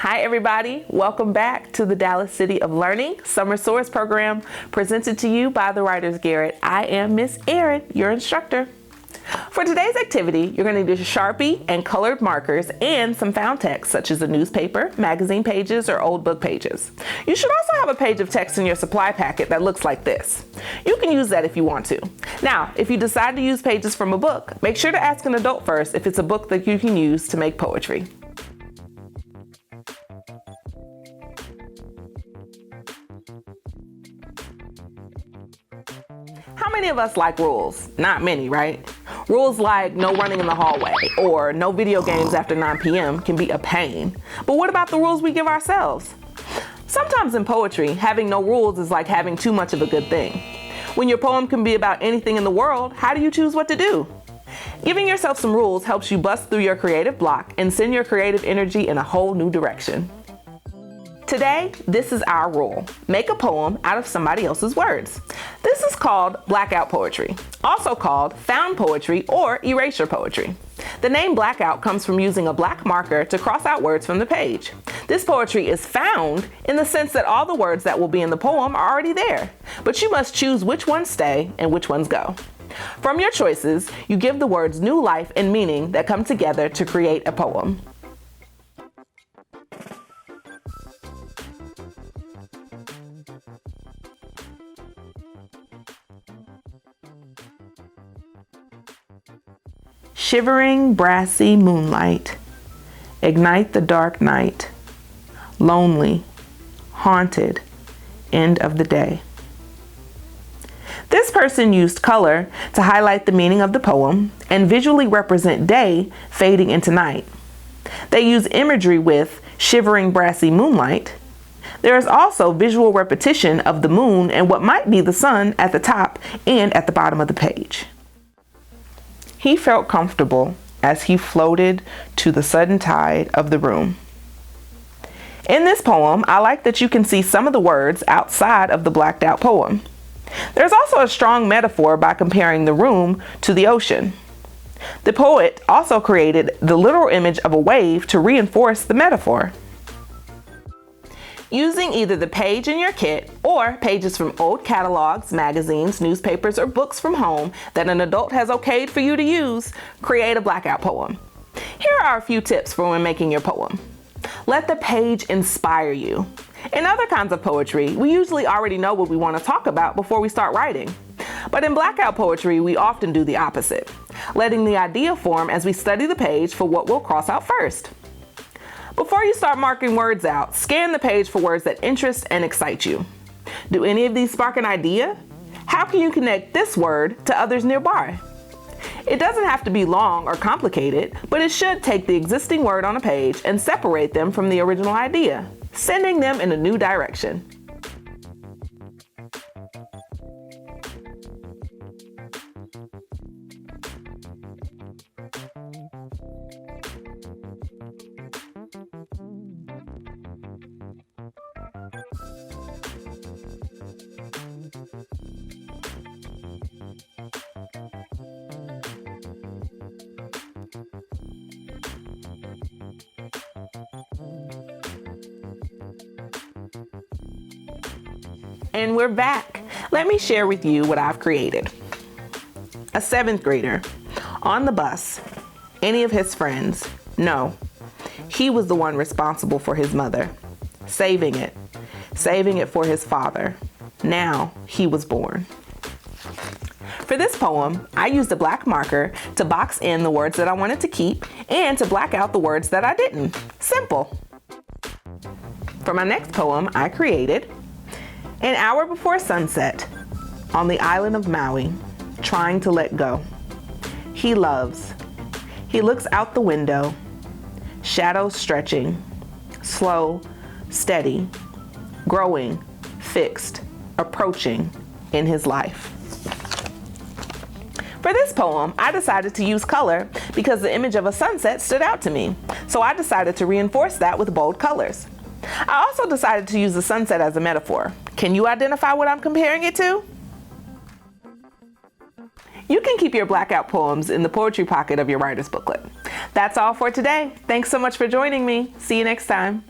Hi everybody, welcome back to the Dallas City of Learning Summer Soars program presented to you by the writers Garret. I am Miss Erin, your instructor. For today's activity, you're going to need a Sharpie and colored markers and some found text such as a newspaper, magazine pages, or old book pages. You should also have a page of text in your supply packet that looks like this. You can use that if you want to. Now, if you decide to use pages from a book, make sure to ask an adult first if it's a book that you can use to make poetry. How many of us like rules? Not many, right? Rules like no running in the hallway or no video games after 9 p.m. can be a pain. But what about the rules we give ourselves? Sometimes in poetry, having no rules is like having too much of a good thing. When your poem can be about anything in the world, how do you choose what to do? Giving yourself some rules helps you bust through your creative block and send your creative energy in a whole new direction. Today, this is our rule. Make a poem out of somebody else's words. This is called blackout poetry, also called found poetry or erasure poetry. The name blackout comes from using a black marker to cross out words from the page. This poetry is found in the sense that all the words that will be in the poem are already there, but you must choose which ones stay and which ones go. From your choices, you give the words new life and meaning that come together to create a poem. Shivering brassy moonlight, ignite the dark night, lonely, haunted, end of the day. This person used color to highlight the meaning of the poem and visually represent day fading into night. They use imagery with shivering brassy moonlight. There is also visual repetition of the moon and what might be the sun at the top and at the bottom of the page. He felt comfortable as he floated to the sudden tide of the room. In this poem, I like that you can see some of the words outside of the blacked out poem. There's also a strong metaphor by comparing the room to the ocean. The poet also created the literal image of a wave to reinforce the metaphor. Using either the page in your kit or pages from old catalogs, magazines, newspapers, or books from home that an adult has okayed for you to use, create a blackout poem. Here are a few tips for when making your poem. Let the page inspire you. In other kinds of poetry, we usually already know what we want to talk about before we start writing. But in blackout poetry, we often do the opposite, letting the idea form as we study the page for what we'll cross out first. Before you start marking words out, scan the page for words that interest and excite you. Do any of these spark an idea? How can you connect this word to others nearby? It doesn't have to be long or complicated, but it should take the existing word on a page and separate them from the original idea, sending them in a new direction. And we're back. Let me share with you what I've created. A 7th grader on the bus. Any of his friends? No. He was the one responsible for his mother. Saving it for his father. Now he was born. For this poem, I used a black marker to box in the words that I wanted to keep and to black out the words that I didn't. Simple. For my next poem, I created an hour before sunset on the island of Maui, trying to let go. He loves. He looks out the window, shadows stretching, slow, steady, growing, fixed, approaching in his life. For this poem, I decided to use color because the image of a sunset stood out to me, so I decided to reinforce that with bold colors. I also decided to use the sunset as a metaphor. Can you identify what I'm comparing it to? You can keep your blackout poems in the poetry pocket of your writer's booklet. That's all for today. Thanks so much for joining me. See you next time.